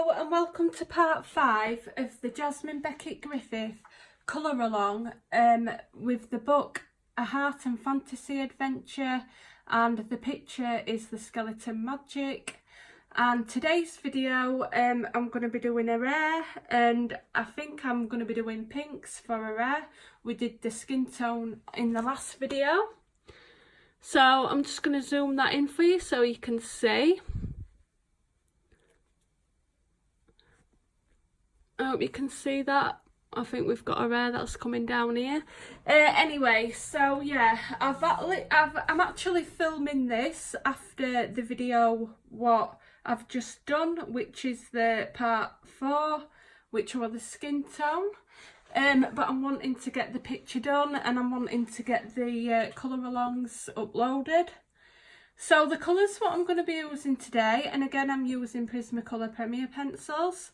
Hello and welcome to part 5 of the Jasmine Becket-Griffith colour along with the book A Heart and Fantasy Adventure, and the picture is the Skeleton Magic. And today's video I'm going to be doing a rare, and I think I'm going to be doing pinks for a rare. We did the skin tone in the last video, so I'm just going to zoom that in for you so you can see. I hope you can see that. I think we've got a rare that's coming down here. Anyway, so yeah, I'm actually filming this after the video what I've just done, which is the part 4, which was the skin tone. But I'm wanting to get the picture done, and I'm wanting to get the colour alongs uploaded. So the colours what I'm going to be using today, and again I'm using Prismacolor Premier pencils.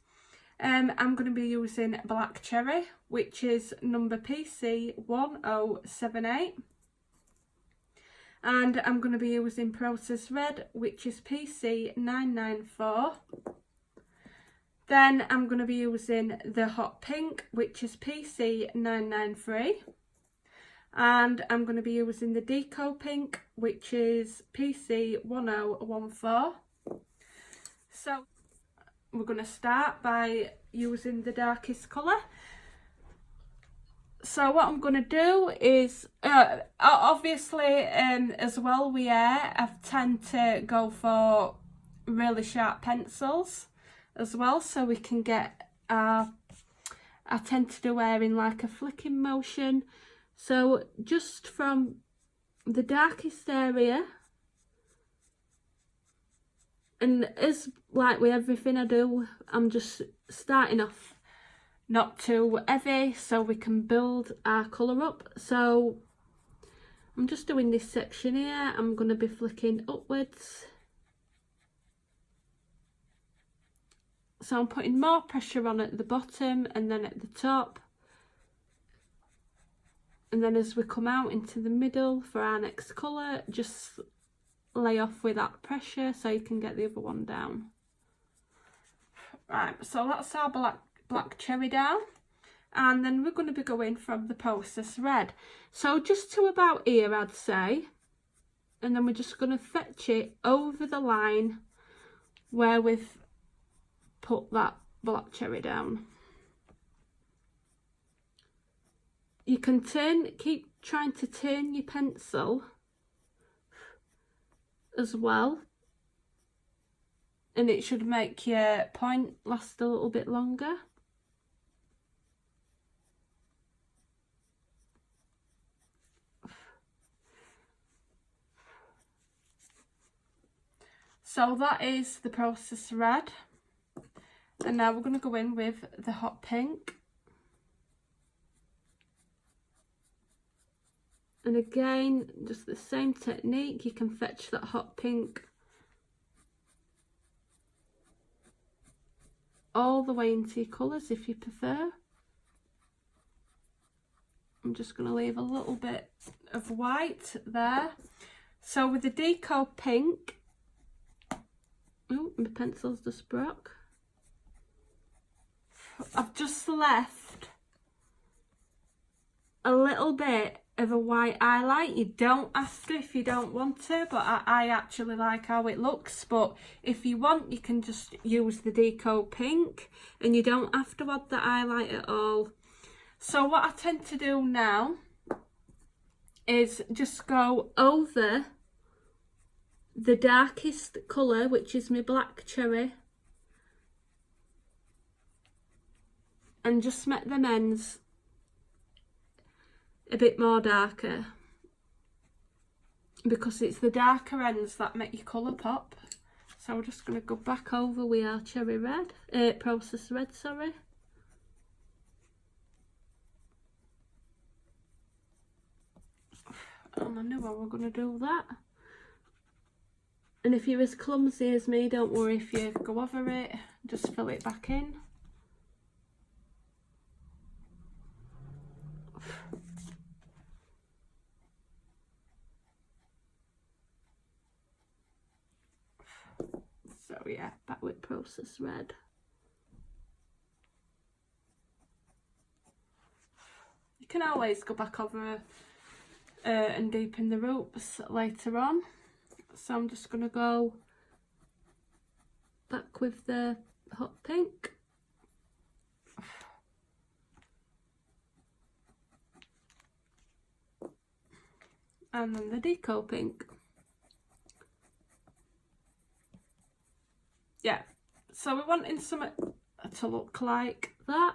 I'm going to be using Black Cherry, which is number PC1078, and I'm going to be using Process Red, which is PC994. Then I'm going to be using the Hot Pink, which is PC993, and I'm going to be using the Deco Pink, which is PC1014. So we're going to start by using the darkest colour. So what I'm going to do is, obviously as well with hair, I tend to go for really sharp pencils as well, so we can get, I tend to do hair in like a flicking motion. So just from the darkest area, and as like with everything I do, I'm just starting off not too heavy so we can build our colour up. So I'm just doing this section here. I'm going to be flicking upwards. So I'm putting more pressure on at the bottom and then at the top. And then as we come out into the middle for our next colour, just lay off with that pressure so you can get the other one down. Right, so that's our black cherry down, and then we're going to be going from the Process Red, so just to about here I'd say, and then we're just going to fetch it over the line where we've put that black cherry down. You can keep trying to turn your pencil as well, and it should make your point last a little bit longer. So that is the Process Red, and now we're going to go in with the Hot Pink. And again, just the same technique, you can fetch that Hot Pink all the way into your colours if you prefer. I'm just going to leave a little bit of white there. So with the Deco Pink, oh, my pencil's just broke. I've just left a little bit of a white highlight. You don't have to if you don't want to, but I actually like how it looks. But if you want, you can just use the Deco Pink and you don't have to add the highlight at all. So what I tend to do now is just go over the darkest colour, which is my Black Cherry, and just make them ends a bit more darker, because it's the darker ends that make your colour pop. So we're just going to go back over with our cherry red, Process Red, sorry. And I knew I was going to do that. And if you're as clumsy as me, don't worry if you go over it, just fill it back in. So yeah, back with Process Red. You can always go back over and deepen the roots later on. So I'm just going to go back with the hot pink. And then the deco pink. Yeah, so we're wanting something to look like that.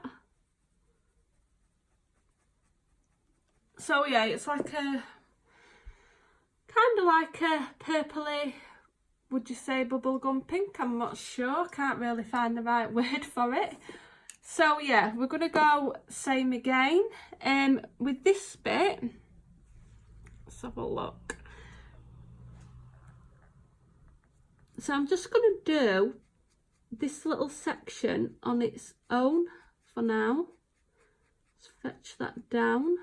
So yeah, it's like a kind of like a purpley, would you say bubblegum pink? I'm not sure, can't really find the right word for it. So yeah, we're gonna go same again. With this bit, let's have a look. So I'm just going to do this little section on its own for now. Let's fetch that down.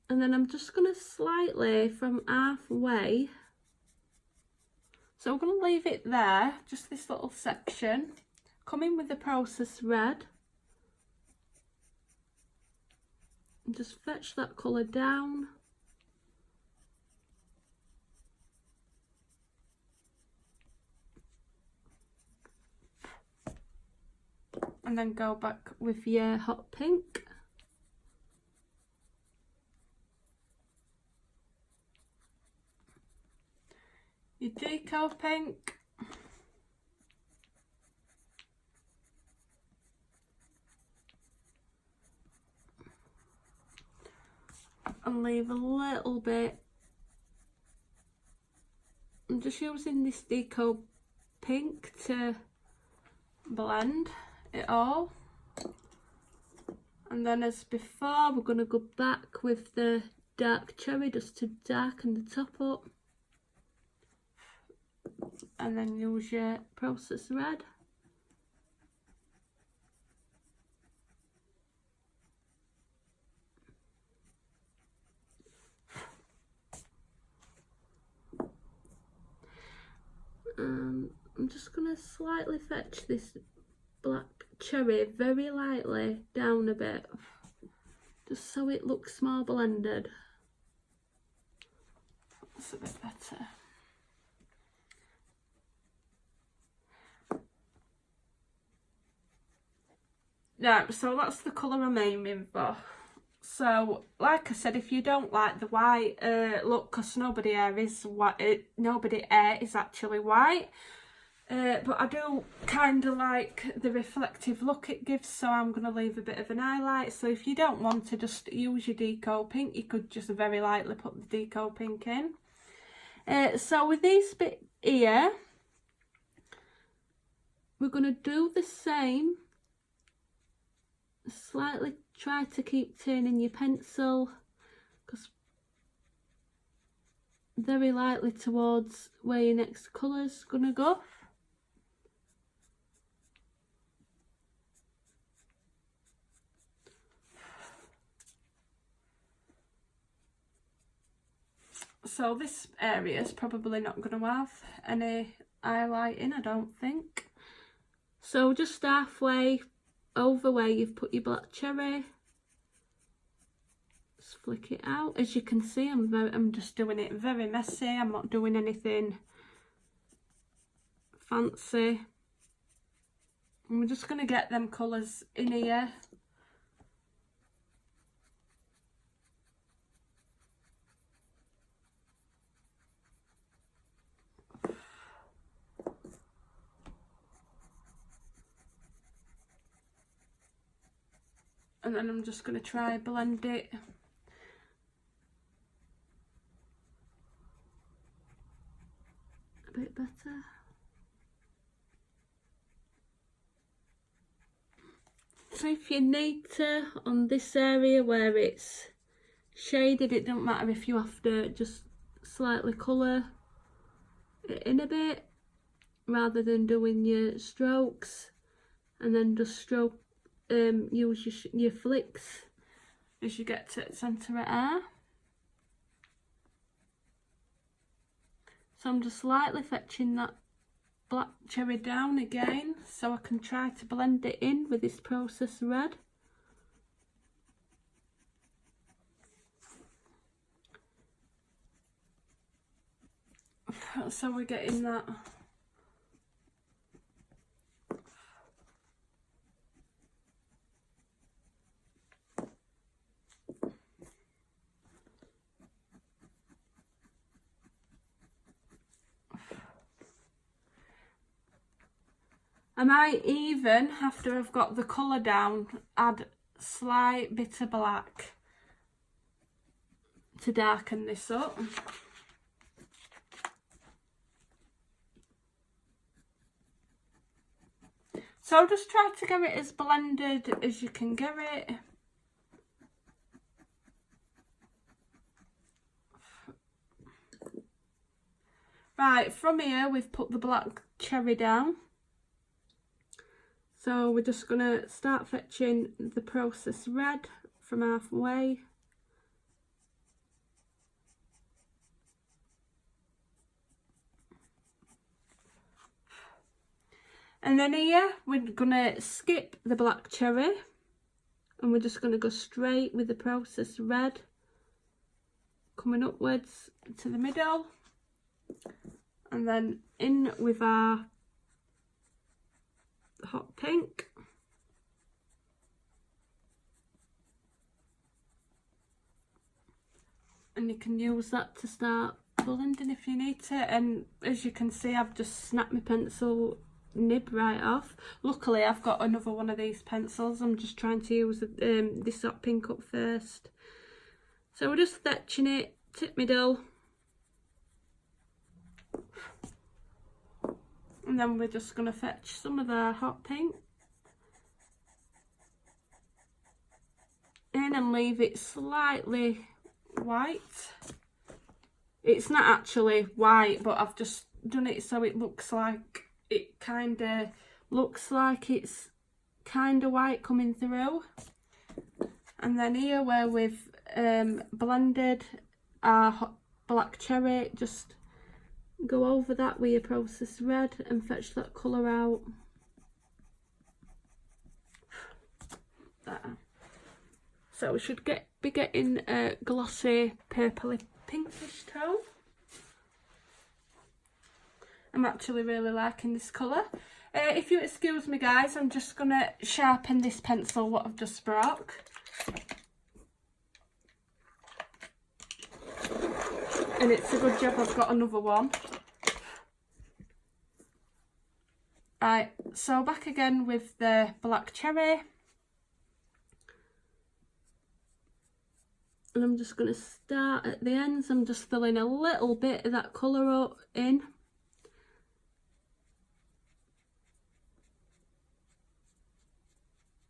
And then I'm just going to slightly from halfway. So I'm going to leave it there, just this little section. Come in with the processed red. And just fetch that colour down. And then go back with your hot pink. Your deco pink. And leave a little bit. I'm just using this deco pink to blend it all. And then as before, we're going to go back with the dark cherry just to darken the top up. And then use your processed red. I'm just going to slightly fetch this black cherry very lightly down a bit, just so it looks more blended. That's a bit better. Yeah, so that's the colour I'm aiming for. So, like I said, if you don't like the white look, because nobody here is white, nobody here is actually white, but I do kind of like the reflective look it gives, so I'm going to leave a bit of an highlight. So if you don't want to just use your deco pink, you could just very lightly put the deco pink in. So with this bit here, we're going to do the same. Slightly try to keep turning your pencil, because very lightly towards where your next colour's going to go. So this area is probably not going to have any highlighting, I don't think. So just halfway over where you've put your black cherry, just flick it out. As you can see, I'm just doing it very messy. I'm not doing anything fancy. And we're just going to get them colours in here. And then I'm just going to try blend it a bit better. So if you need to, on this area where it's shaded, it doesn't matter if you have to just slightly colour it in a bit, rather than doing your strokes and then just stroke. Use your flicks as you get to the centre of air. So I'm just slightly fetching that black cherry down again so I can try to blend it in with this processed red. So we're getting that. I might even, after I've got the colour down, add slight bit of black to darken this up. So just try to get it as blended as you can get it. Right, from here we've put the black cherry down. So we're just going to start fetching the processed red from halfway. And then here we're going to skip the black cherry and we're just going to go straight with the processed red, coming upwards to the middle, and then in with our hot pink. And you can use that to start blending if you need to. And as you can see, I've just snapped my pencil nib right off. Luckily I've got another one of these pencils. I'm just trying to use this hot pink up first. So we're just fetching it tip middle, and then we're just going to fetch some of the hot pink in and leave it slightly white. It's not actually white, but I've just done it so it looks like it's kind of white coming through. And then here where we've blended our black cherry, just go over that with your processed red and fetch that colour out. There. So we should be getting a glossy purpley pinkish tone. I'm actually really liking this colour. If you excuse me guys, I'm just going to sharpen this pencil what I've just broke. And it's a good job I've got another one. Right, so back again with the black cherry. And I'm just going to start at the ends. I'm just filling a little bit of that colour up in.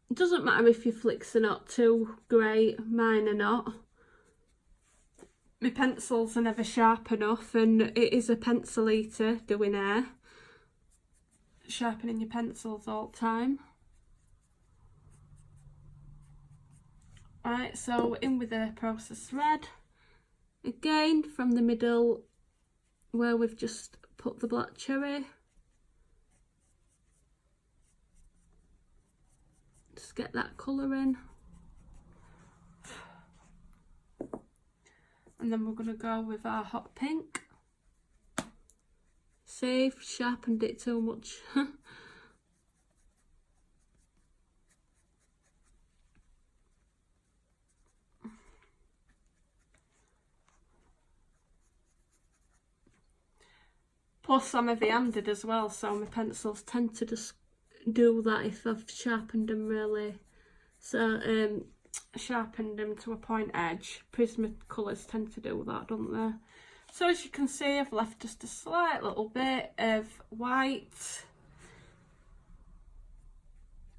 It doesn't matter if your flicks are not too great, mine are not. My pencils are never sharp enough, and it is a pencil eater doing hair. Sharpening your pencils all the time. Right, so in with the processed red. Again, from the middle where we've just put the black cherry. Just get that colour in. And then we're going to go with our hot pink. Safe, sharpened it too much. Plus I'm heavy-handed as well, so my pencils tend to just do that if I've sharpened them really. So sharpened them to a point edge. Prismacolors tend to do that, don't they? So as you can see, I've left just a slight little bit of white.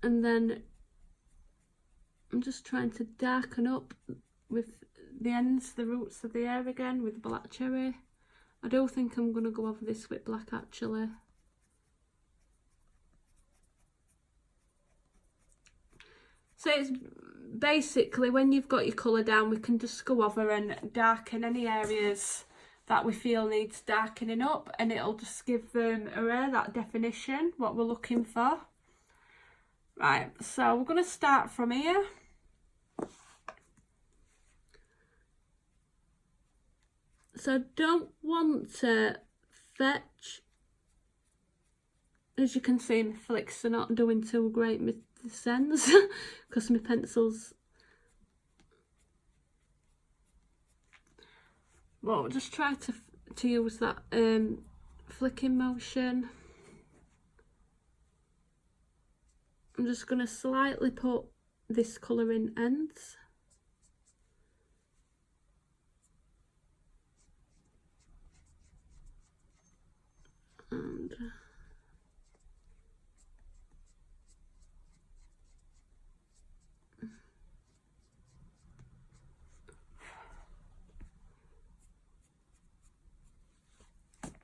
And then I'm just trying to darken up with the ends, the roots of the hair again with the black cherry. I do think I'm going to go over this with black actually. So it's basically when you've got your colour down, we can just go over and darken any areas that we feel needs darkening up, and it'll just give her hair that definition, what we're looking for. Right, so we're going to start from here. So I don't want to fetch. As you can see, my flicks are not doing too great with the ends because my pencils. Well, we'll just try to use that flicking motion. I'm just going to slightly put this colour in ends. And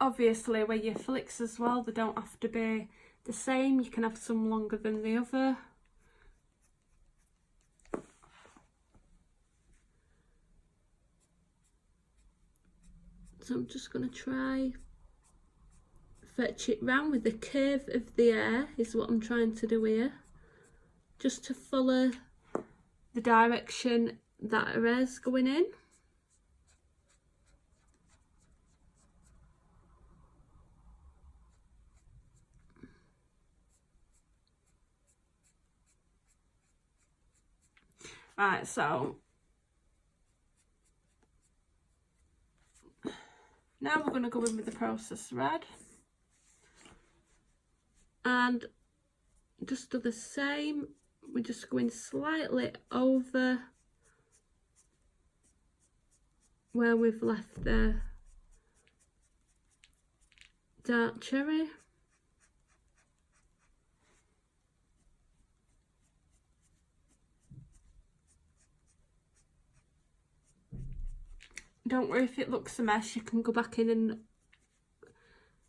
obviously with your flicks as well, they don't have to be the same. You can have some longer than the other. So I'm just going to try fetch it round with the curve of the hair is what I'm trying to do here, just to follow the direction that her hair's going in. Right, so now we're going to go in with the process red and just do the same. We're just going slightly over where we've left the dark cherry. Don't worry if it looks a mess, you can go back in and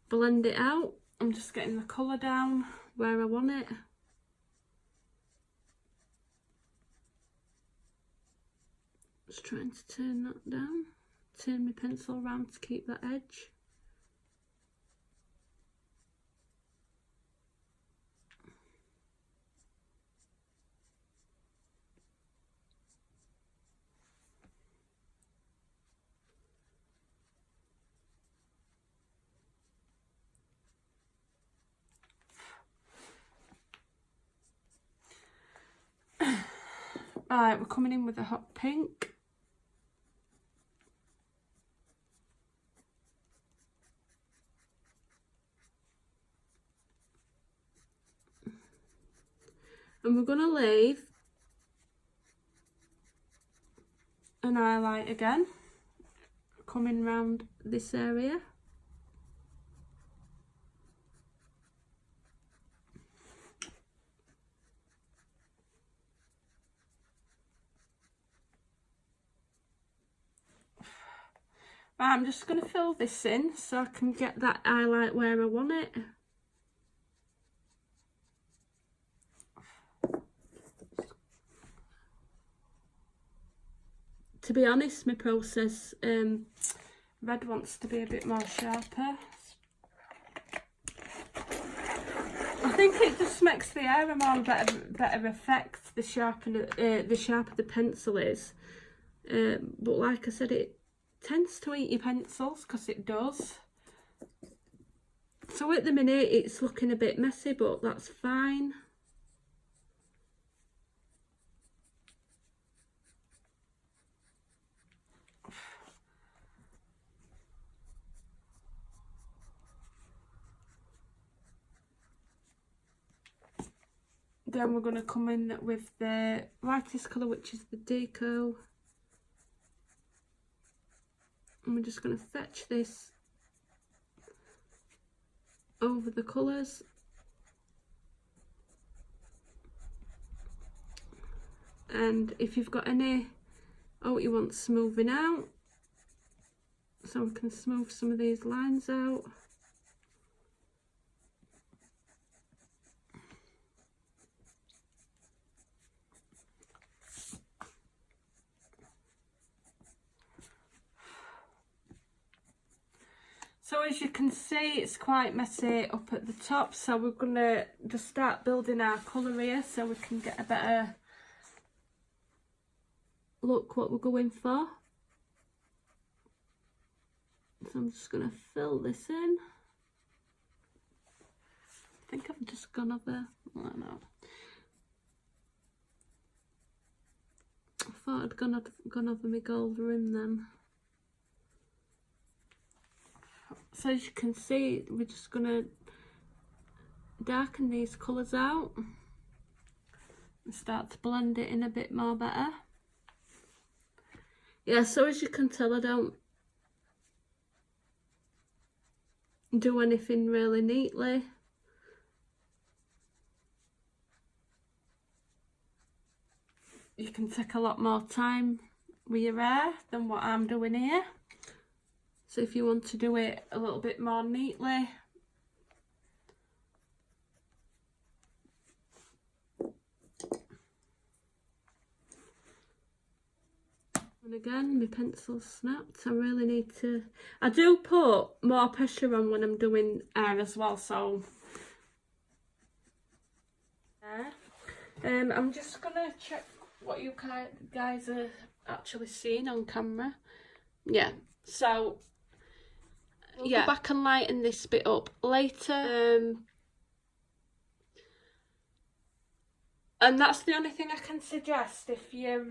blend it out. I'm just getting the colour down where I want it. Just trying to turn that down, turn my pencil around to keep that edge. Right, we're coming in with a hot pink. And we're going to leave an highlight again, coming round this area. Right, I'm just going to fill this in so I can get that highlight where I want it. To be honest, my process red wants to be a bit more sharper. I think it just makes the hair a more better effect the sharper the pencil is. But like I said, it tends to eat your pencils, because it does. So at the minute it's looking a bit messy, but that's fine. Then we're going to come in with the lightest colour, which is the Deco. And we're just going to fetch this over the colours. And if you've got any, you want smoothing out, so we can smooth some of these lines out. So as you can see, it's quite messy up at the top, so we're going to just start building our colour here so we can get a better look what we're going for. So I'm just going to fill this in. I think I've just gone over, I don't know. I thought I'd gone over my gold rim then. So as you can see, we're just going to darken these colours out and start to blend it in a bit more better. Yeah, so as you can tell, I don't do anything really neatly. You can take a lot more time with your hair than what I'm doing here. So if you want to do it a little bit more neatly, and again my pencil snapped. I really need to, I do put more pressure on when I'm doing hair as well, so I'm just gonna check what you guys are actually seeing on camera. Yeah, so we'll go back and lighten this bit up later. And that's the only thing I can suggest if you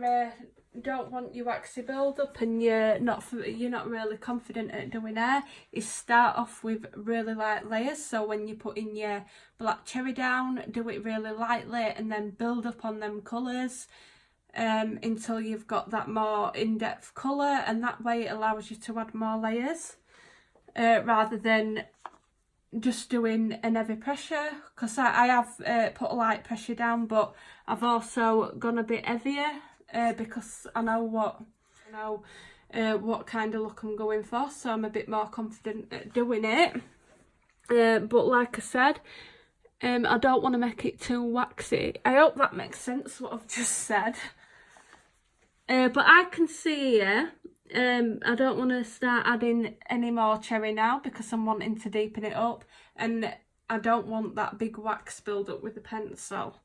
don't want your waxy build up and you're not really confident at doing hair, is start off with really light layers. So when you put in your black cherry down, do it really lightly and then build up on them colours until you've got that more in-depth colour, and that way it allows you to add more layers rather than just doing an heavy pressure, because I have put a light pressure down, but I've also gone a bit heavier because I know what kind of look I'm going for, so I'm a bit more confident at doing it. But like I said, I don't want to make it too waxy. I hope that makes sense what I've just said. But I can see here, I don't want to start adding any more cherry now because I'm wanting to deepen it up, and I don't want that big wax build up with the pencil.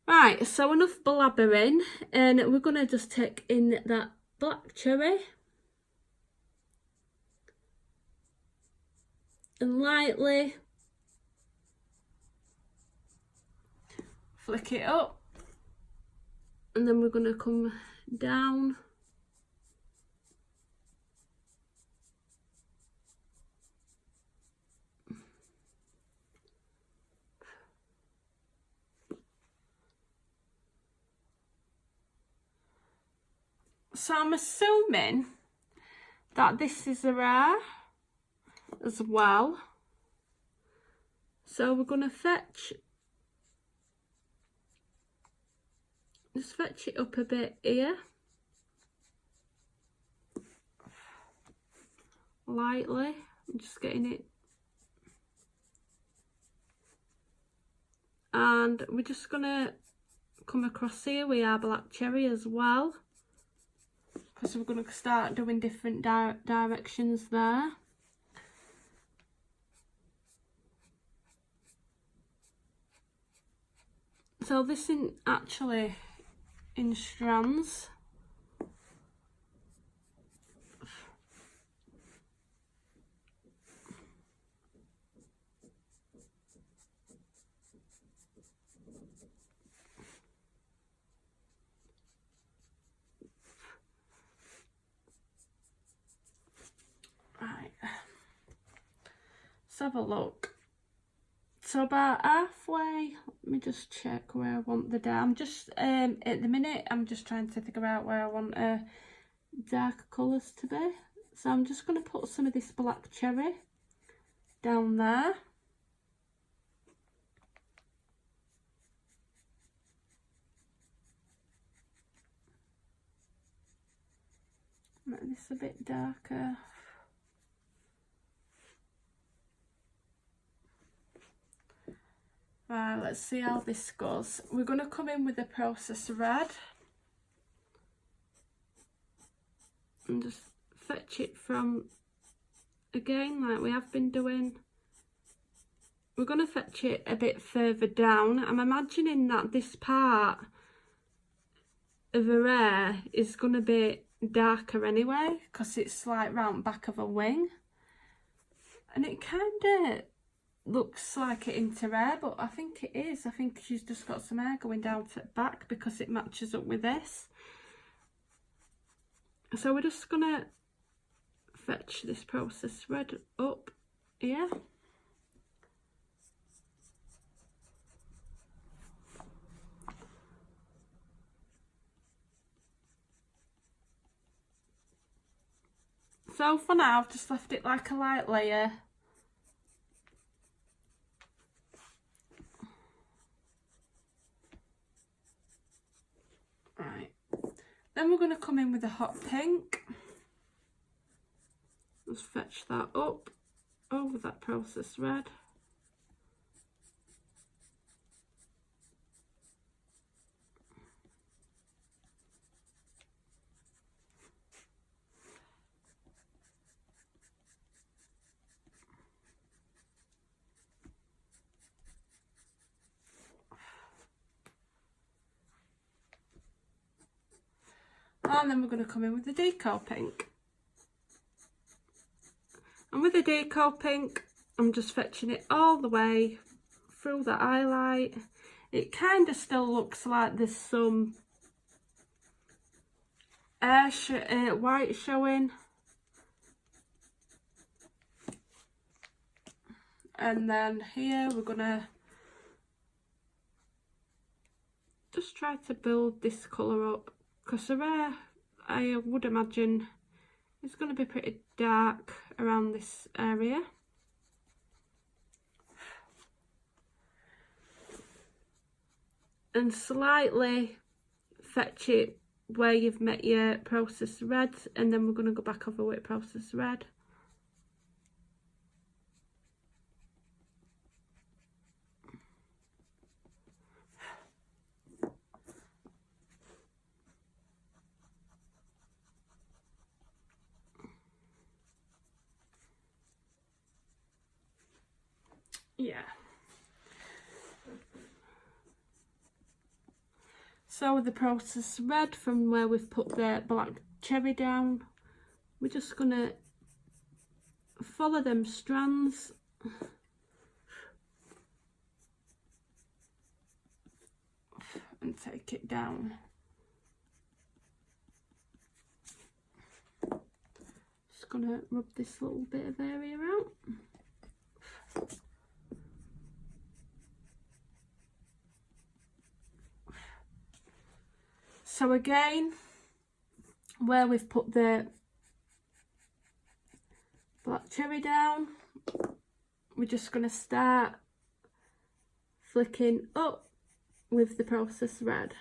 Right, so enough blabbering, and we're going to just take in that black cherry and lightly flick it up, and then we're going to come down so I'm assuming that this is a rare as well, so we're going to just fetch it up a bit here, lightly. I'm just getting it, and we're just gonna come across here with our black cherry as well, because we're gonna start doing different directions there. So this isn't actually in strands. Right, let's have a look. So about halfway, let me just check where I want the dark. I'm just, at the minute, I'm just trying to figure out where I want darker colours to be. So I'm just going to put some of this black cherry down there. Make this a bit darker. Right, let's see how this goes. We're going to come in with the Process Red and just fetch it from again, like we have been doing. We're going to fetch it a bit further down. I'm imagining that this part of her hair is going to be darker anyway, because it's like round back of a wing. And it kind of looks like it into her hair, but I think it is. I think she's just got some hair going down to the back because it matches up with this. So we're just going to fetch this process red up here. So for now, I've just left it like a light layer. Right. Then we're going to come in with a hot pink. Let's fetch that up over that process red. And then we're going to come in with the deco pink. And with the deco pink, I'm just fetching it all the way through the highlight. It kind of still looks like there's some white showing. And then here we're going to just try to build this colour up, because her hair, I would imagine, is going to be pretty dark around this area. And slightly fetch it where you've met your process red, and then we're going to go back over with process red. Yeah. So with the process red, from where we've put the black cherry down, we're just gonna follow them strands and take it down. Just gonna rub this little bit of area out. So again, where we've put the black cherry down, we're just going to start flicking up with the process red.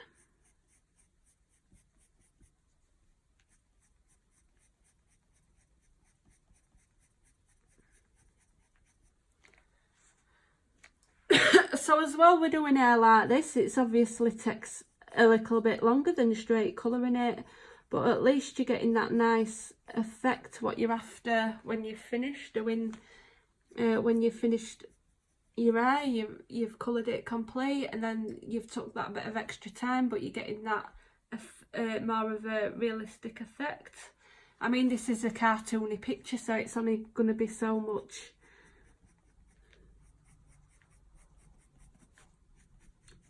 So as well, we're doing hair like this, it's obviously takes a little bit longer than straight colouring it, but at least you're getting that nice effect what you're after when you've finished doing when you've finished your hair. You've coloured it complete, and then you've took that bit of extra time, but you're getting that more of a realistic effect. I mean, this is a cartoony picture, so it's only going to be so much.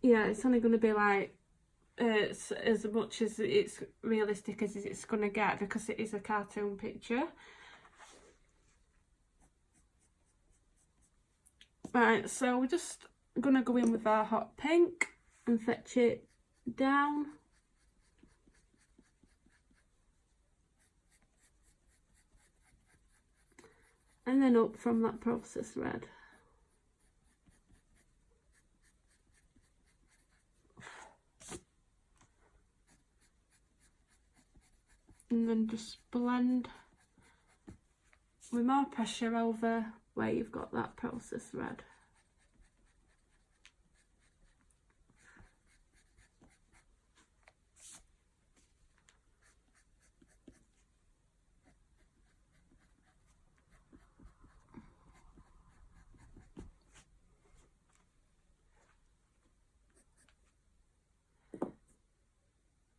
Yeah, it's only going to be like as much as it's realistic as it's going to get, because it is a cartoon picture. Right, so we're just going to go in with our hot pink and fetch it down. And then up from that process red. And then just blend with more pressure over where you've got that process red.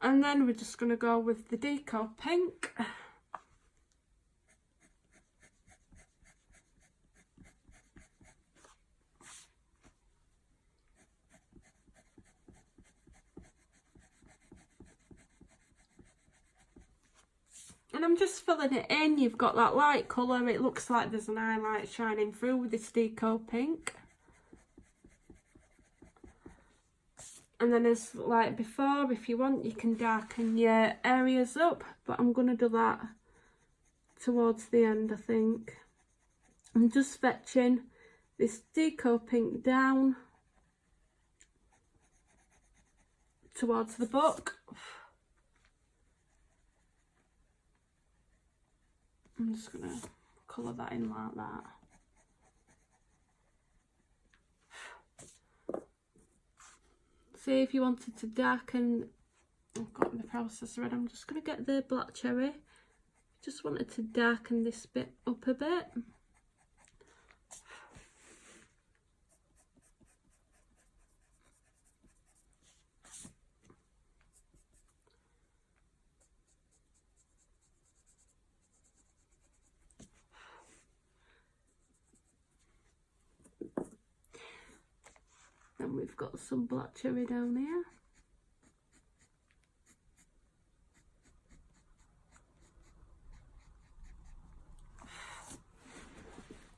And then we're just going to go with the Deco Pink. And I'm just filling it in. You've got that light colour. It looks like there's an highlight shining through with this Deco Pink. And then as like before, if you want, you can darken your areas up. But I'm going to do that towards the end, I think. I'm just fetching this Deco Pink down towards the book. I'm just going to colour that in like that. See, if you wanted to darken, I've got the process red, I'm just going to get the black cherry. Just wanted to darken this bit up a bit. Then we've got some black cherry down here.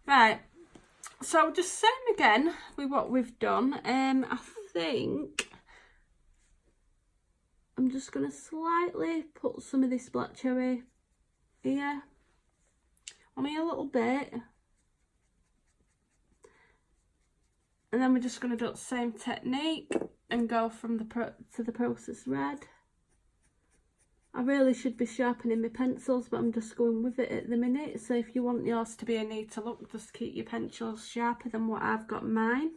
Right, so just same again with what we've done. I think I'm just going to slightly put some of this black cherry here, only a little bit. And then we're just going to do the same technique and go from the process red. I really should be sharpening my pencils, but I'm just going with it at the minute. So if you want yours to be a neater look, just keep your pencils sharper than what I've got mine.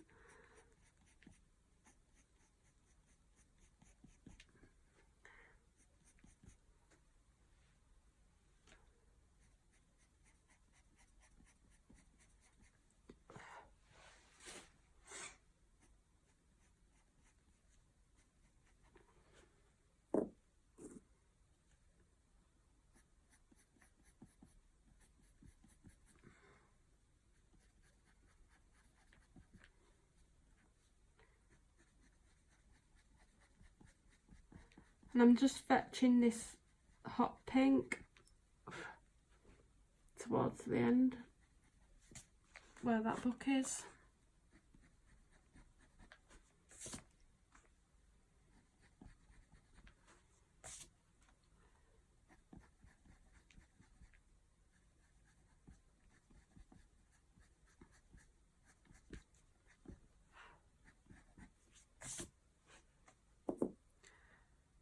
And I'm just fetching this hot pink towards the end where that book is.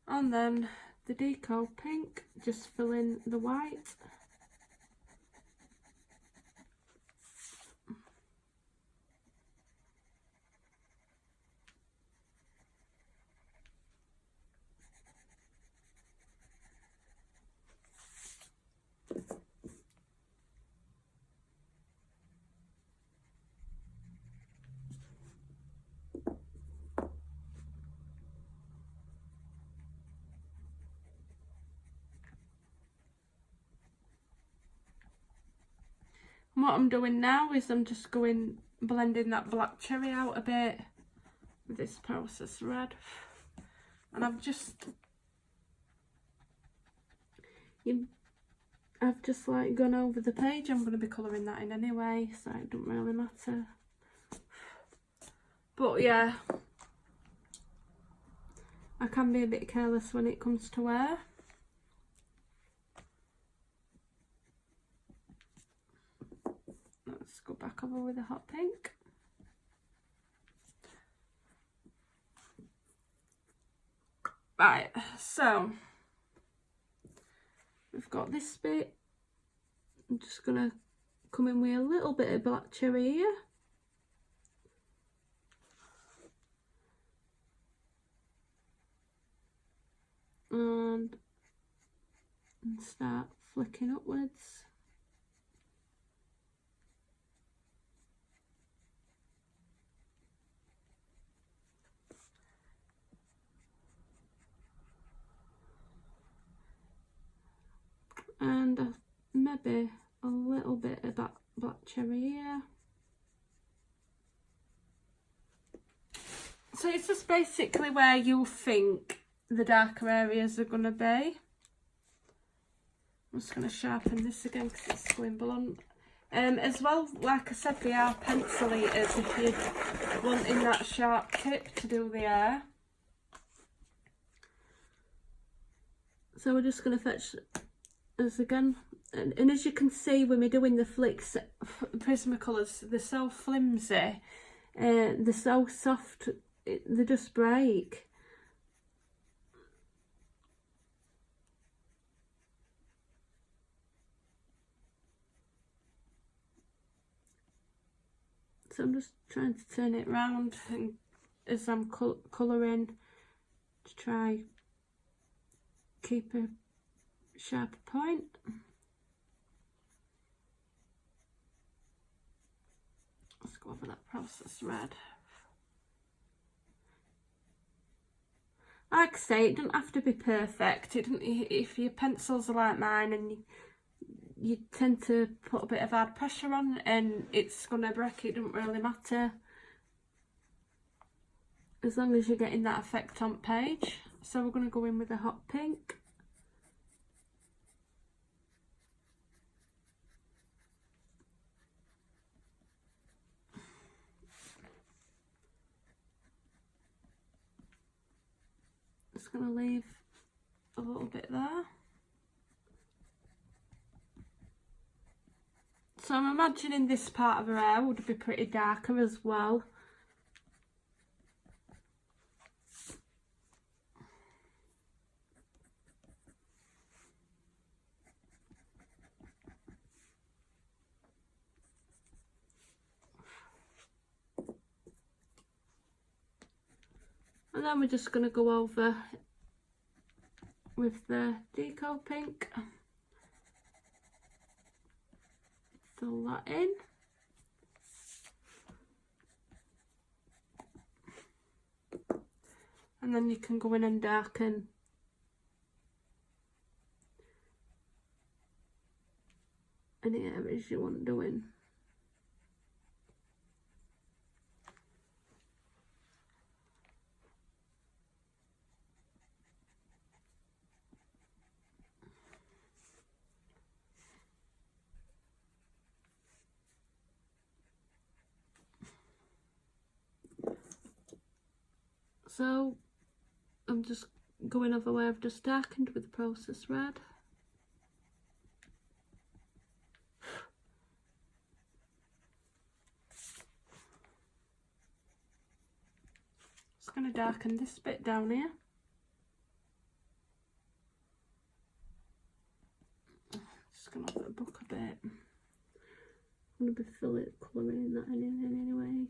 And then the Deco Pink, just fill in the white. And what I'm doing now is I'm just blending that black cherry out a bit with this process red. And I've just like gone over the page. I'm going to be colouring that in anyway, so it doesn't really matter. But yeah, I can be a bit careless when it comes to wear. Let's go back over with the hot pink. Right, so we've got this bit. I'm just going to come in with a little bit of black cherry here. And start flicking upwards. and maybe a little bit of that black cherry here. So it's just basically where you think the darker areas are going to be. I'm just going to sharpen this again because it's going blunt. As well, like I said, they are pencil eaters if you're wanting that sharp tip to do the hair. So we're just going to fetch this again. And as you can see when we're doing the flicks, Prismacolors, they're so flimsy, they're so soft, they just break. So I'm just trying to turn it round and as I'm colouring to try keep a sharper point. Let's go over that process red. Like I say, it doesn't have to be perfect. It doesn't, if your pencils are like mine and you tend to put a bit of hard pressure on and it's going to break, it doesn't really matter. As long as you're getting that effect on page. So we're going to go in with a hot pink. Just going to leave a little bit there. So I'm imagining this part of her hair would be pretty darker as well. And then we're just going to go over with the deco pink. Fill that in. And then you can go in and darken any areas you want doing. So I'm just going over where I've just darkened with the process red. Just going to darken this bit down here. Just going to have it book a bit. I'm going to be colouring that in anyway.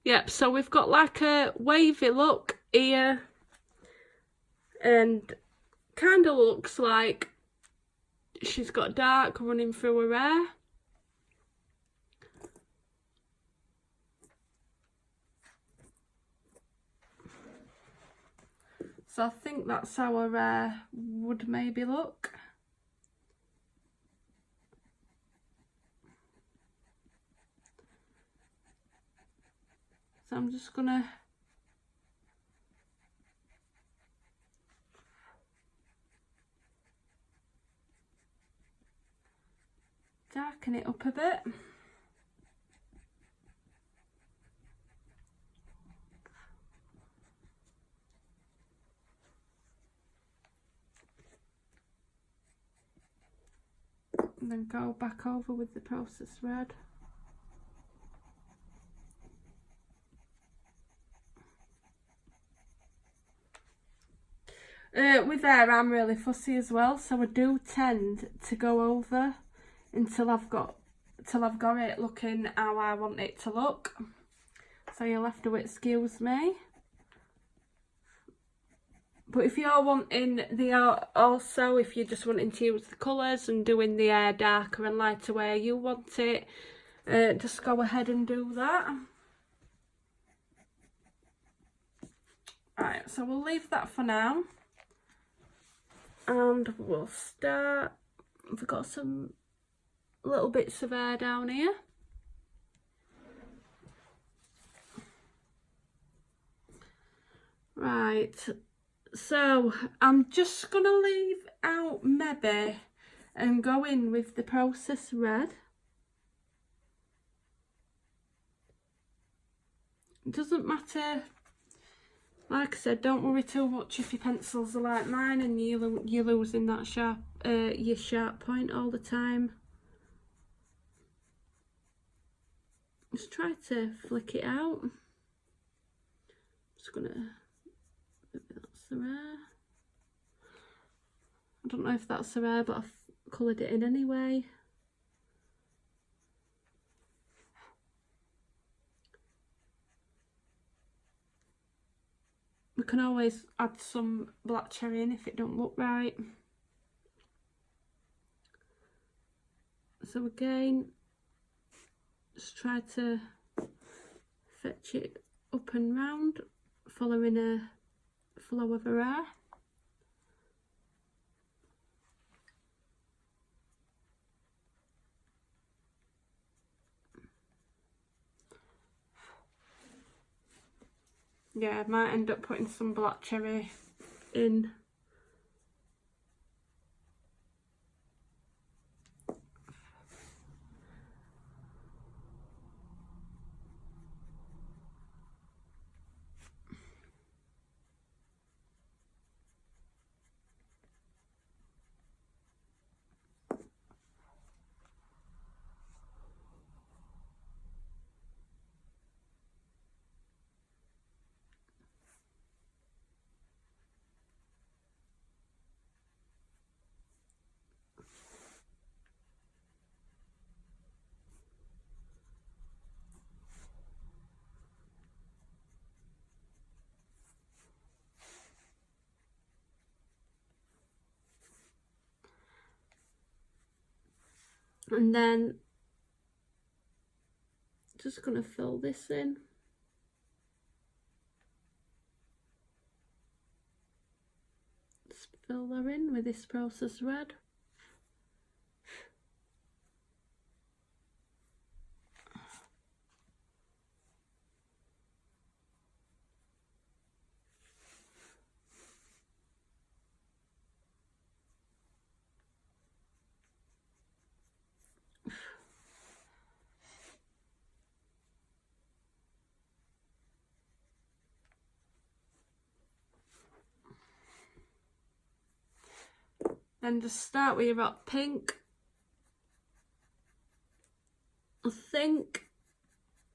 Yep, so we've got like a wavy look here and kind of looks like she's got dark running through her hair. So I think that's how her hair would maybe look. So I'm just gonna darken it up a bit. And then go back over with the processed red. With hair, I'm really fussy as well, so I do tend to go over until I've got it looking how I want it to look. So you'll have to excuse me. But if you're wanting also if you're just wanting to use the colours and doing the hair darker and lighter where you want it, just go ahead and do that. Right, so we'll leave that for now. And we'll start. We've got some little bits of hair down here. Right, so I'm just gonna leave out maybe and go in with the processed red. It doesn't matter. Like I said, don't worry too much if your pencils are like mine and you're losing that your sharp point all the time. Just try to flick it out. Just gonna, maybe that's the rare. I don't know if that's the rare, but I've coloured it in anyway. We can always add some black cherry in if it don't look right. So again, just try to fetch it up and round, following a flow of her hair. Yeah, I might end up putting some black cherry in. And then just gonna fill this in. Just fill her in with this processed red. Then just start with your hot pink. I think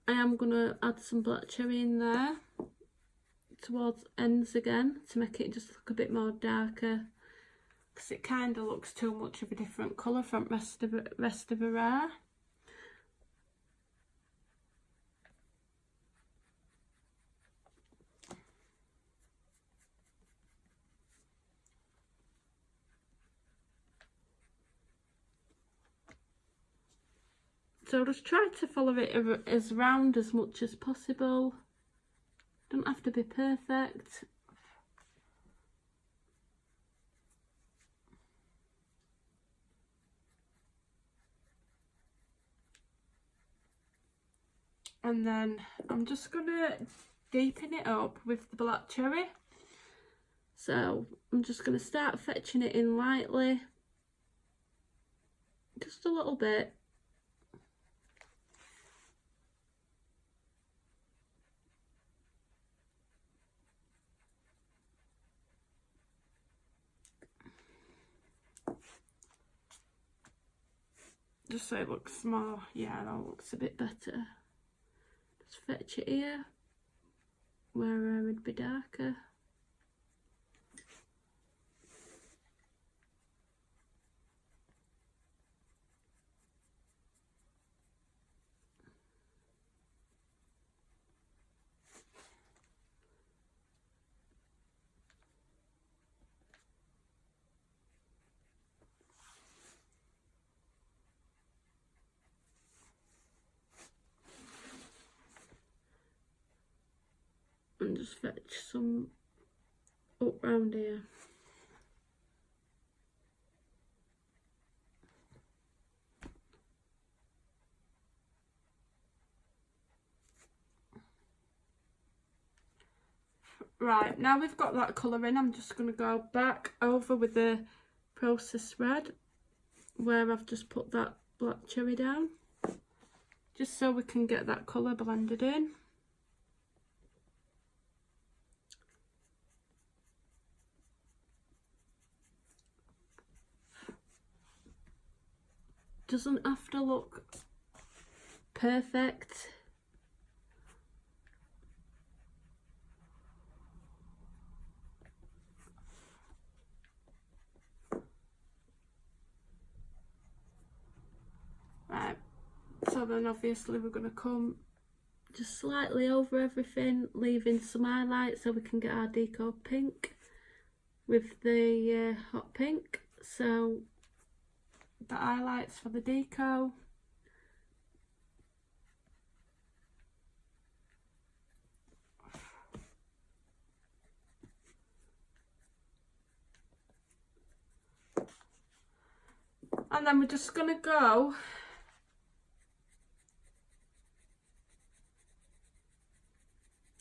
I am going to add some black cherry in there towards ends again to make it just look a bit more darker, because it kind of looks too much of a different colour from the rest of her hair. So just try to follow it as round as much as possible. Don't have to be perfect. And then I'm just gonna deepen it up with the black cherry. So I'm just gonna start fetching it in lightly, just a little bit. just so it looks more, yeah, that looks a bit better. Just fetch it here where it would be darker. And just fetch some up round here. Right, now we've got that colour in, I'm just going to go back over with the processed red where I've just put that black cherry down, just so we can get that colour blended in. Doesn't have to look perfect. Right, so then obviously we're going to come just slightly over everything, leaving some highlights so we can get our deco pink with the hot pink. So the highlights for the deco. And then we're just going to go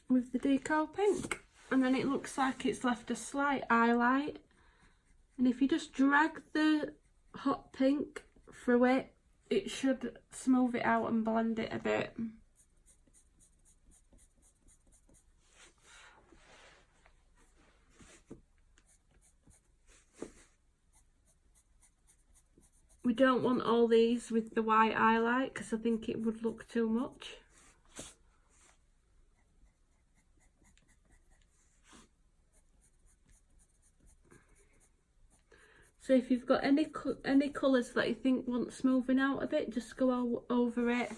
with the deco pink, and then it looks like it's left a slight highlight, and if you just drag the hot pink through it, it should smooth it out and blend it a bit. We don't want all these with the white highlight because I think it would look too much. So if you've got any colours that you think want smoothing out a bit, just go over it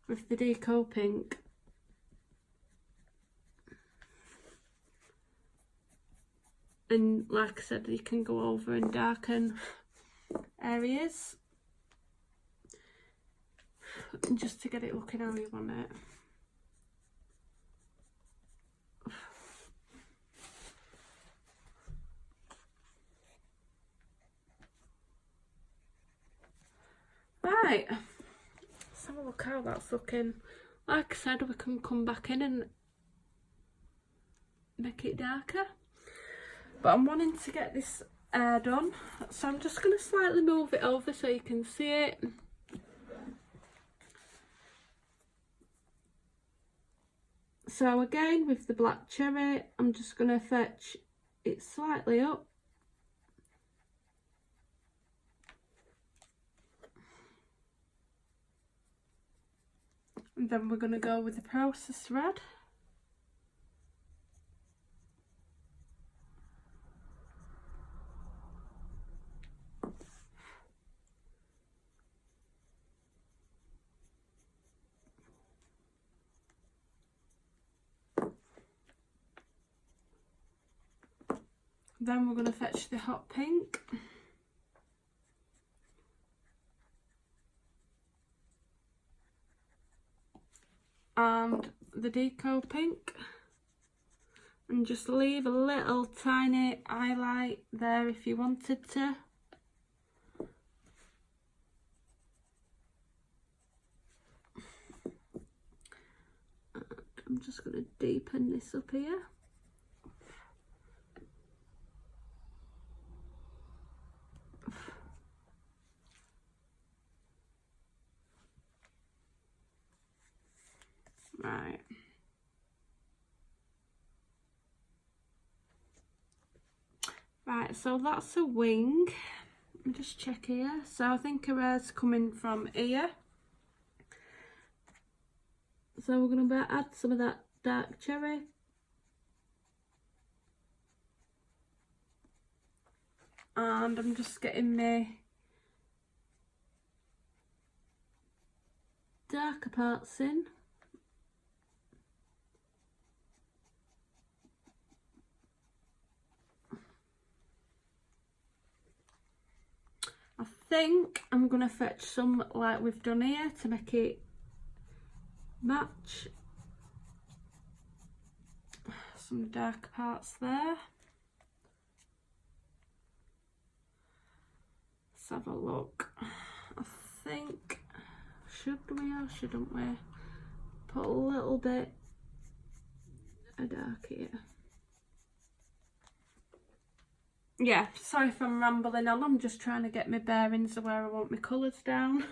with the deco pink. And like I said, you can go over and darken areas just to get it looking how you want it. Right, let's have a look how that's looking. Like I said, we can come back in and make it darker, but I'm wanting to get this hair done, so I'm just going to slightly move it over so you can see it. So again, with the black cherry, I'm just going to fetch it slightly up. And then we're going to go with the processed red. Then we're going to fetch the hot pink. And the deco pink, and just leave a little tiny highlight there if you wanted to. And I'm just going to deepen this up here. Right. Right, so that's a wing. me just check here. So I think her hair's coming from here. So we're going to add some of that dark cherry. And I'm just getting my darker parts in. I think I'm going to fetch some like we've done here to make it match some dark parts there. Let's have a look. I think, should we or shouldn't we put a little bit of dark here? Yeah, sorry if I'm rambling on, I'm just trying to get my bearings of where I want my colours down.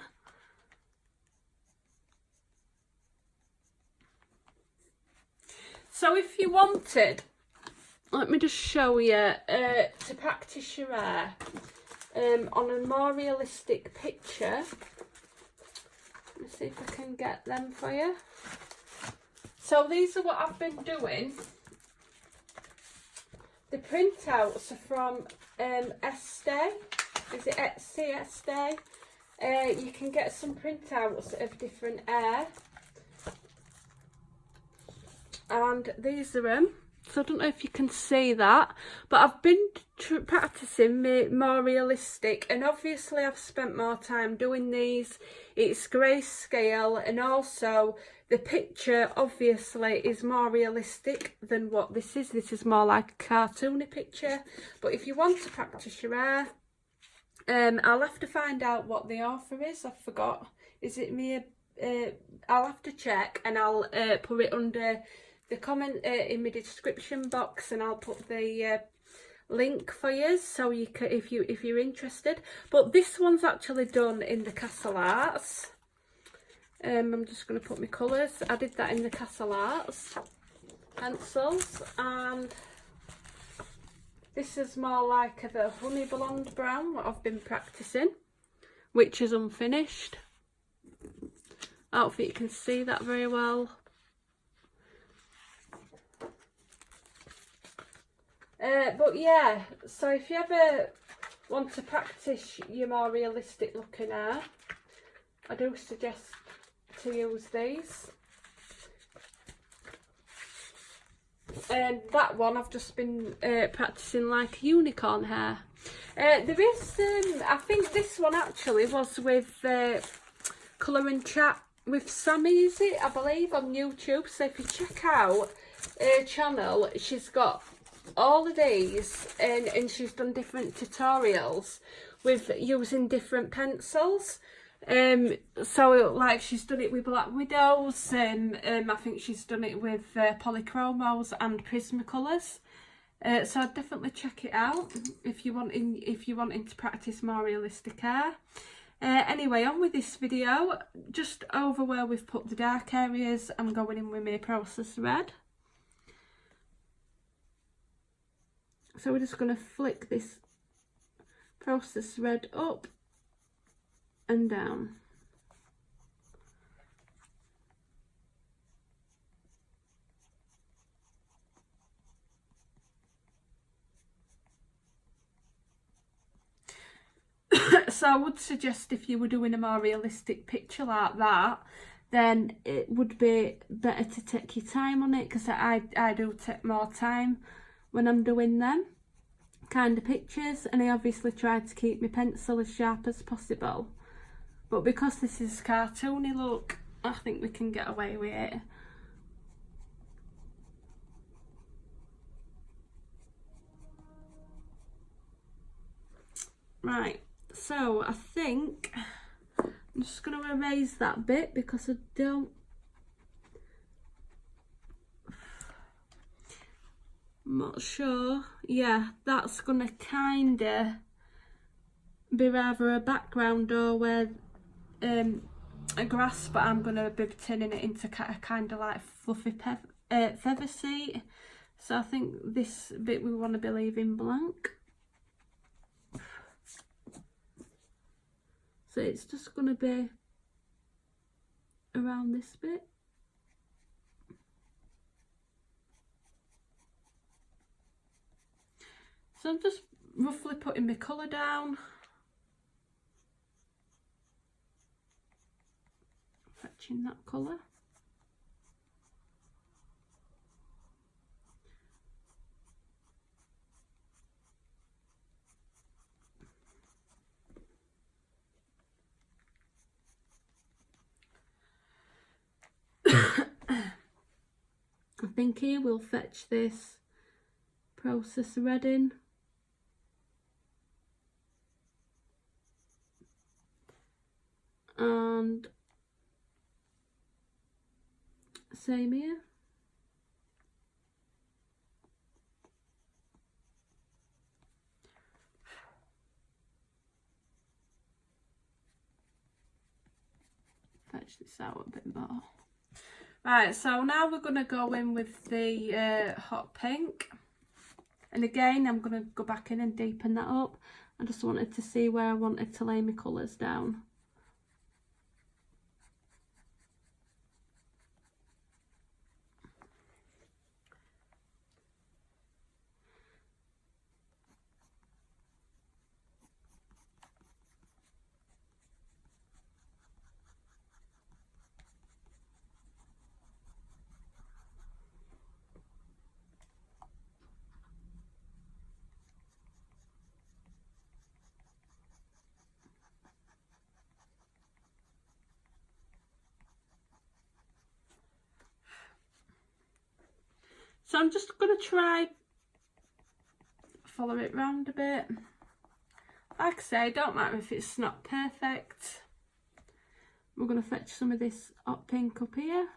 So if you wanted, let me just show you, to practice your hair on a more realistic picture. Let me see if I can get them for you. So these are what I've been doing. The printouts are from Estee. Is it Etsy, Estee? You can get some printouts of different hair. And these are them. So I don't know if you can see that, but I've been practicing more realistic, and obviously I've spent more time doing these. It's grayscale, and also the picture obviously is more realistic than what this is. This is more like a cartoony picture. But if you want to practice your hair, I'll have to find out what the author is. I forgot. Is it me? I'll have to check, and I'll put it under the comment in my description box, and I'll put the link for you, so you can, if you're interested. But this one's actually done in the Castle Arts. I'm just going to put my colours. I did that in the Castle Arts pencils, and this is more like the honey blonde brown what I've been practicing, which is unfinished. I don't think you can see that very well. But yeah, so if you ever want to practice your more realistic looking hair, I do suggest to use these. And that one I've just been practicing like unicorn hair. There is, I think this one actually was with Colour and Chat with Sammy, is it? I believe on YouTube. So if you check out her channel, she's got all of these, and she's done different tutorials with using different pencils. So like she's done it with Black Widows, I think she's done it with Polychromos and Prismacolors. So I'd definitely check it out if you're wanting to practice more realistic hair. Anyway, on with this video. Just over where we've put the dark areas, I'm going in with my Process Red. So we're just going to flick this Process Red up and down. So I would suggest if you were doing a more realistic picture like that, then it would be better to take your time on it, because I do take more time when I'm doing them kind of pictures, and I obviously try to keep my pencil as sharp as possible. But because this is cartoony look, I think we can get away with it. Right, so I think I'm just going to erase that bit because I don't... I'm not sure. Yeah, that's going to kind of be rather a background or where a grass, but I'm going to be turning it into a kind of like fluffy feather seat. So I think this bit we want to be leaving blank. So it's just going to be around this bit. So I'm just roughly putting my colour down. Fetching that colour. I think here we'll fetch this Process Red in. And same here. Fetch this out a bit more. Right, so now we're going to go in with the hot pink. And again, I'm going to go back in and deepen that up. I just wanted to see where I wanted to lay my colours down. So I'm just going to try follow it round a bit. Like I say, don't matter if it's not perfect. We're going to fetch some of this hot pink up here.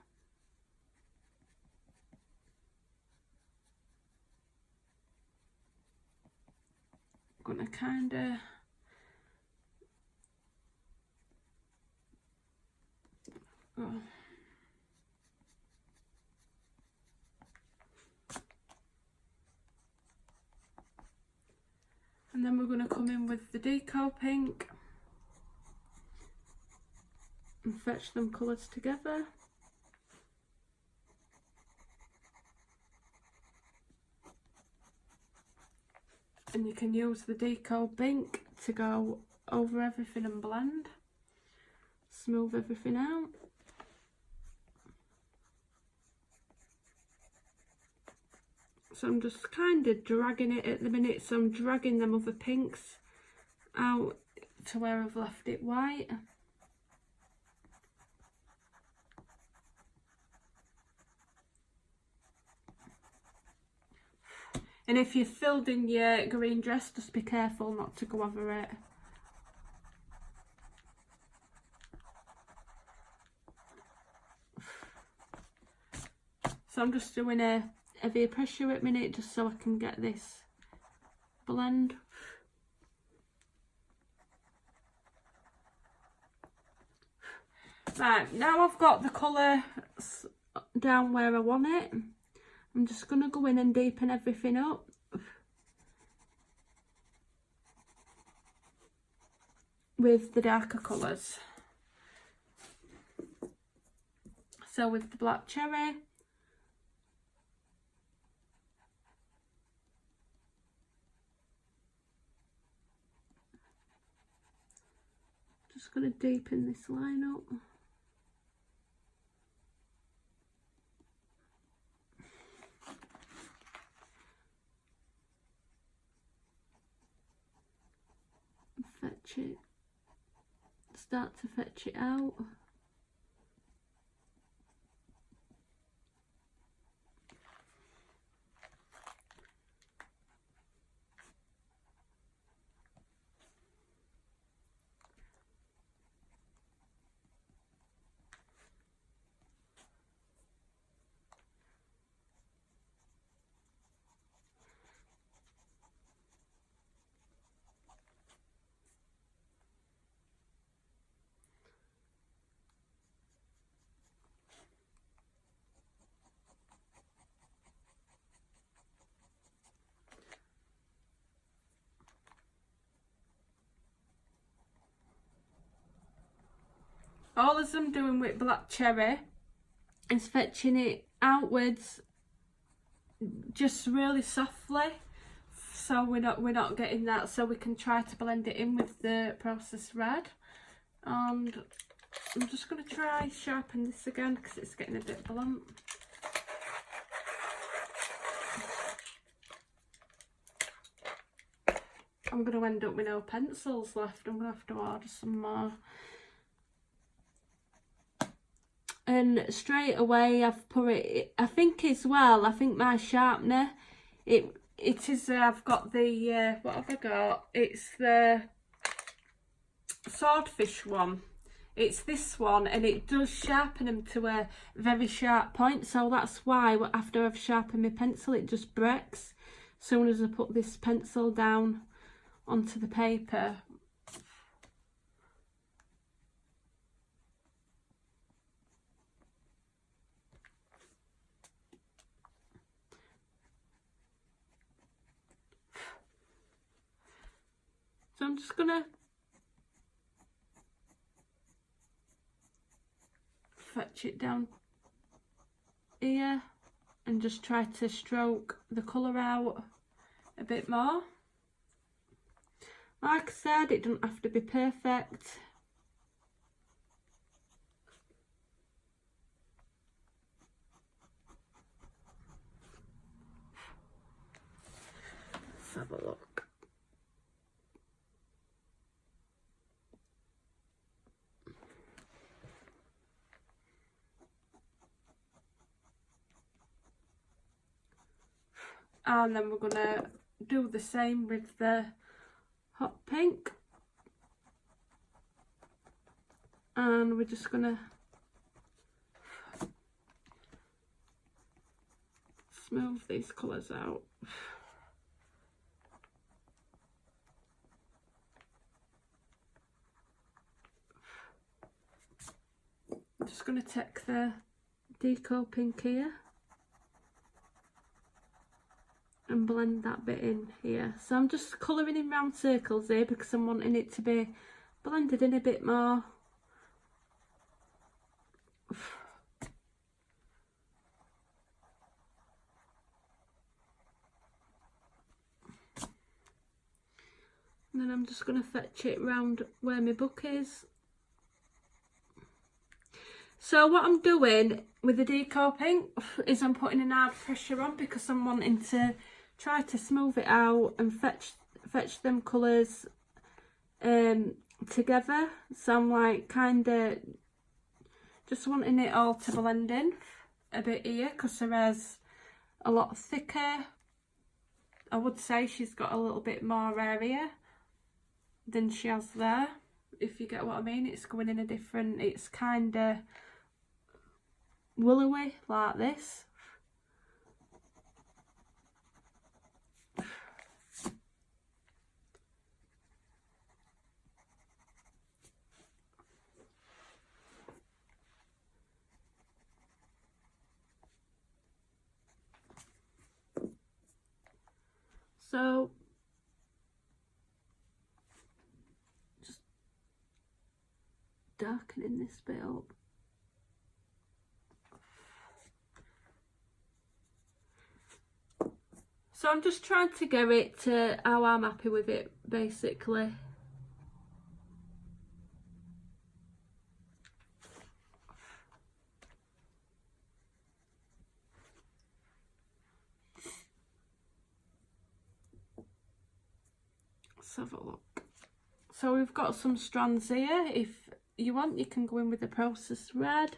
I'm going to kind of and then we're going to come in with the deco pink and fetch them colours together. And you can use the deco pink to go over everything and blend, smooth everything out. So I'm just kind of dragging it at the minute, so I'm dragging them other pinks out to where I've left it white. And if you've filled in your green dress, just be careful not to go over it. So I'm just doing a heavier pressure at the minute just so I can get this blend. Right, now I've got the colour down where I want it. I'm just going to go in and deepen everything up. With the darker colours. So with the black cherry. Just going to deepen this line up. Fetch it, start to fetch it out. all as I'm doing with black cherry is fetching it outwards just really softly, so we're not getting that, so we can try to blend it in with the processed red. And I'm just going to try sharpen this again because it's getting a bit blunt. I'm going to end up with no pencils left. I'm going to have to order some more. And straight away I've put it, I think as well, I think my sharpener, it is, I've got the, what have I got? It's the swordfish one. It's this one, and it does sharpen them to a very sharp point, so that's why after I've sharpened my pencil it just breaks as soon as I put this pencil down onto the paper. So I'm just gonna fetch it down here and just try to stroke the colour out a bit more. Like I said, it doesn't have to be perfect. Let's have a look. And then we're gonna do the same with the hot pink, and we're just gonna smooth these colours out. I'm just gonna take the deco pink here and blend that bit in here. So I'm just colouring in round circles here because I'm wanting it to be blended in a bit more. And then I'm just going to fetch it round where my book is. So what I'm doing with the deco pink is I'm putting an hard pressure on because I'm wanting to try to smooth it out and fetch them colours together. So I'm like kind of just wanting it all to blend in a bit here because her hair's a lot thicker. I would say she's got a little bit more area than she has there, if you get what I mean. It's going in a different, it's kind of willowy like this. So just darkening this bit up. So I'm just trying to get it to how I'm happy with it, basically. Let's have a look. So we've got some strands here. If you want, you can go in with the processed red.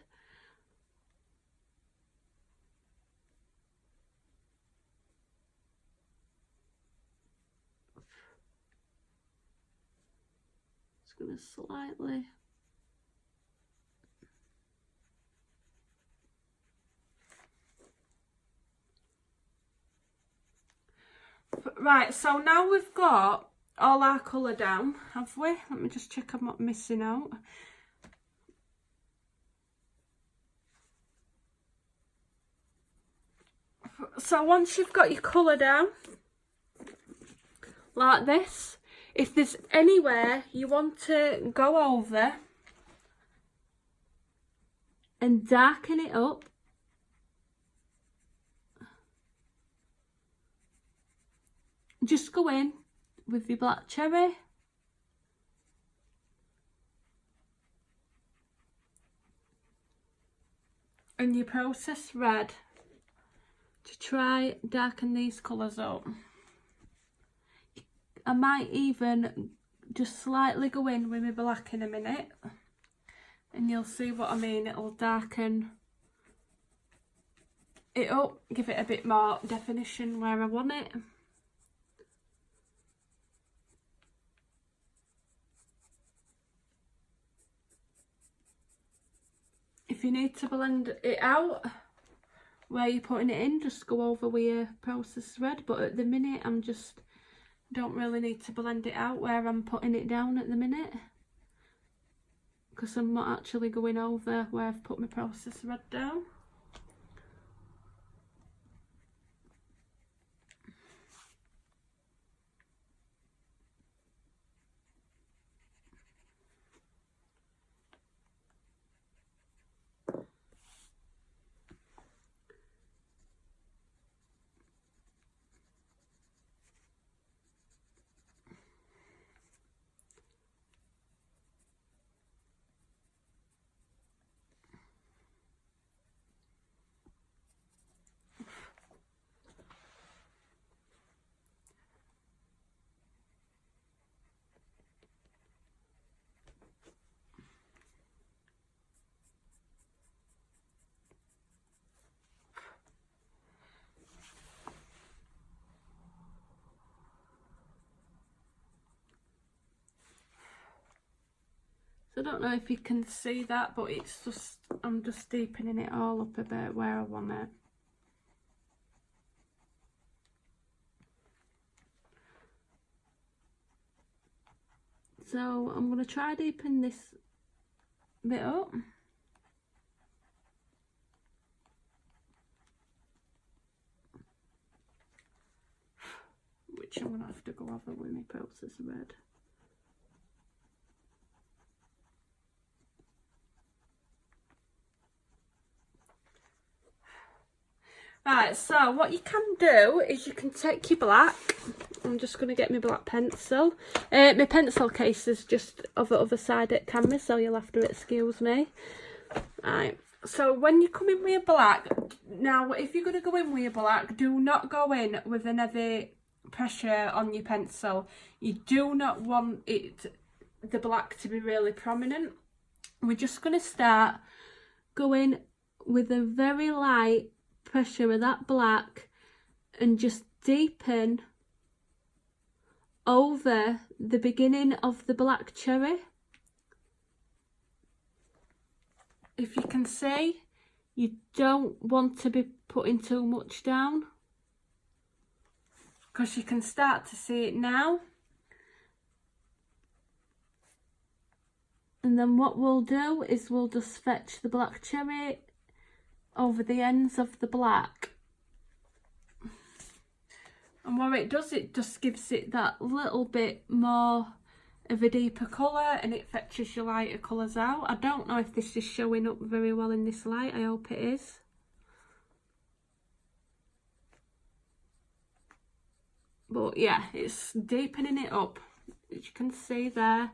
Going to slightly right, so now we've got all our colour down, have we? Let me just check I'm not missing out. So once you've got your colour down like this, if there's anywhere you want to go over, and darken it up. Just go in with your black cherry. And your processed red to try darken these colours up. I might even just slightly go in with my black in a minute, and you'll see what I mean. It'll darken it up, give it a bit more definition where I want it. If you need to blend it out where you're putting it in, just go over with your processed red, but at the minute I'm just don't really need to blend it out where I'm putting it down at the minute, because I'm not actually going over where I've put my processed red down. I don't know if you can see that, but it's just, I'm just deepening it all up a bit where I want it. So I'm going to try deepen this bit up. Which I'm going to have to go over with my processed red. Right, so what you can do is you can take your black. I'm just going to get my black pencil. My pencil case is just on the other side of the camera, so you'll have to excuse me. Right, so when you come in with your black, now if you're going to go in with your black, do not go in with an heavy pressure on your pencil. You do not want the black to be really prominent. We're just going to start going with a very light pressure with that black and just deepen over the beginning of the black cherry. If you can see, you don't want to be putting too much down, because you can start to see it now. And then what we'll do is we'll just fetch the black cherry over the ends of the black, and what it does, it just gives it that little bit more of a deeper colour, and it fetches your lighter colours out. I don't know if this is showing up very well in this light. I hope it is. But yeah, it's deepening it up, as you can see there.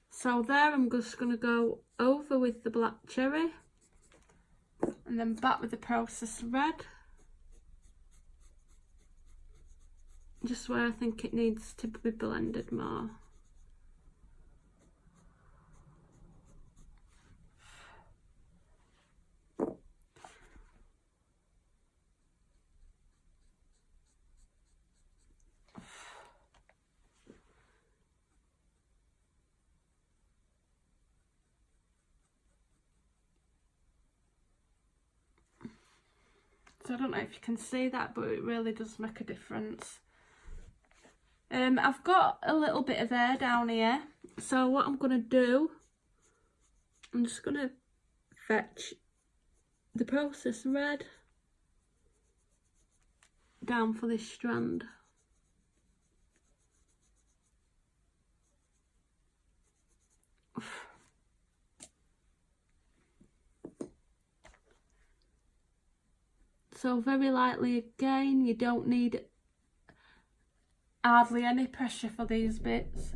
So there, I'm just going to go over with the black cherry and then back with the processed red, just where I think it needs to be blended more. So I don't know if you can see that, but it really does make a difference. I've got a little bit of air down here, so what I'm going to do, I'm just going to fetch the processed red down for this strand. So very lightly again, you don't need hardly any pressure for these bits.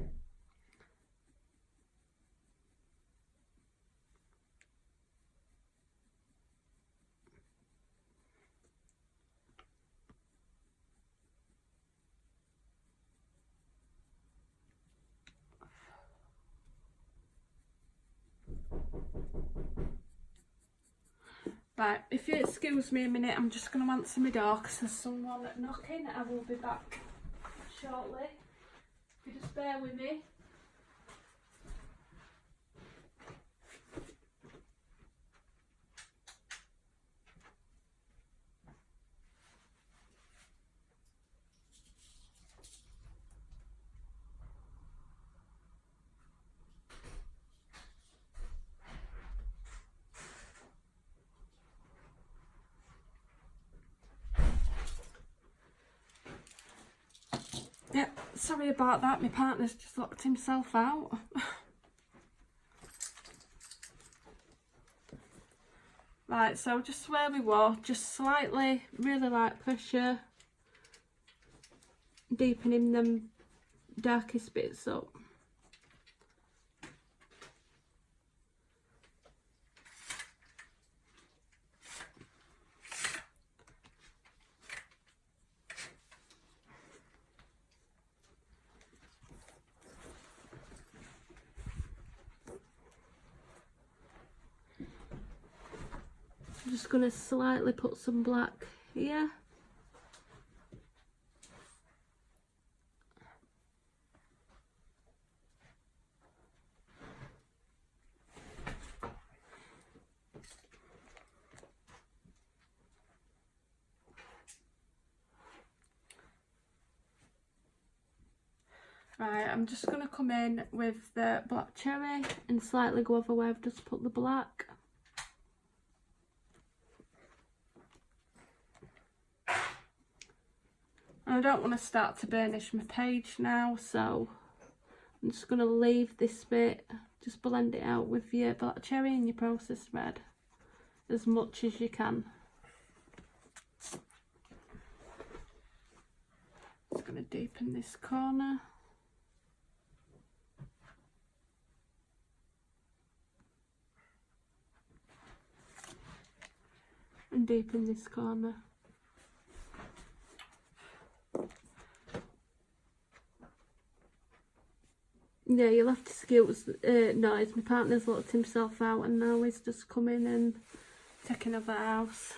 Right, if you excuse me a minute, I'm just going to answer my door because there's someone knocking. I will be back shortly. If you just bear with me. Yep, sorry about that, my partner's just locked himself out. Right, so just where we were, just slightly, really light pressure, deepening them darkest bits up. I'm just going to slightly put some black here. Right, I'm just going to come in with the black cherry and slightly go over where I've just put the black. I don't want to start to burnish my page now, so I'm just going to leave this bit, just blend it out with your black cherry and your processed red as much as you can. Just going to deepen this corner. And deepen this corner. Yeah, you'll have to excuse noise. My partner's locked himself out and now he's just come in and taken over the house.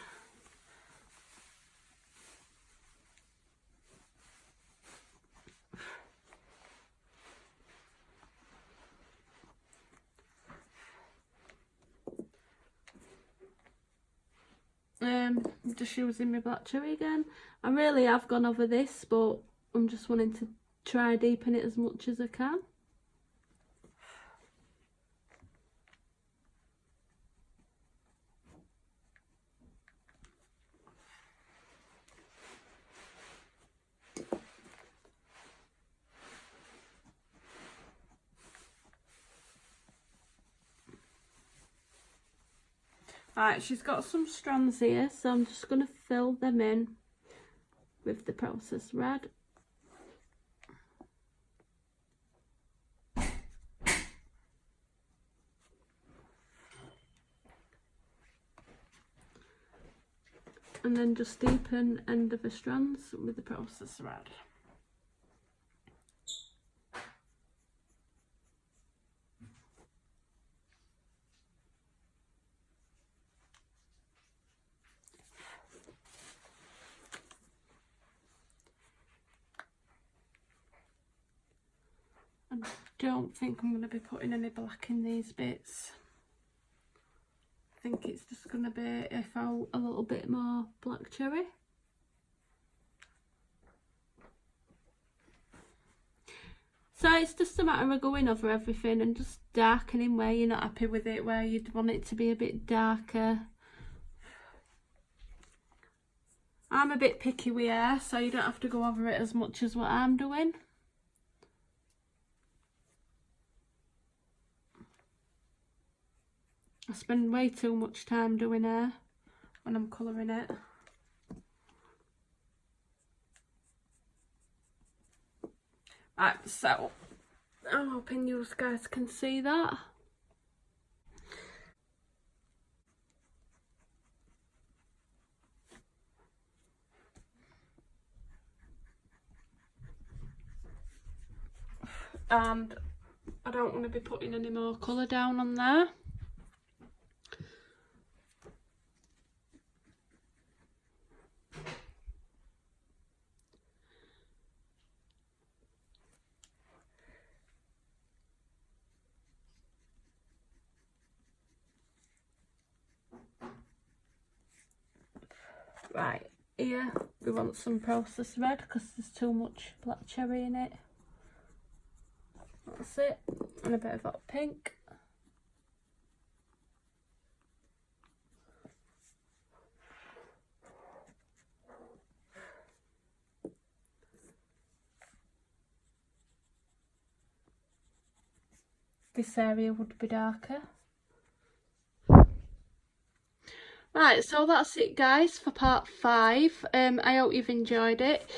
Just using my black cherry again. I really have gone over this, but I'm just wanting to try deepen it as much as I can. Right, she's got some strands here, so I'm just going to fill them in with the processed red. And then just deepen end of the strands with the processed red. I don't think I'm going to be putting any black in these bits. I think it's just going to be a little bit more black cherry. So it's just a matter of going over everything and just darkening where you're not happy with it, where you'd want it to be a bit darker. I'm a bit picky with hair, so you don't have to go over it as much as what I'm doing. I spend way too much time doing hair when I'm colouring it. Right, so I'm hoping you guys can see that. And I don't want to be putting any more colour down on there. Right, here we want some processed red because there's too much black cherry in it. That's it, and a bit of hot pink. This area would be darker. Right, so that's it guys for part 5. I hope you've enjoyed it.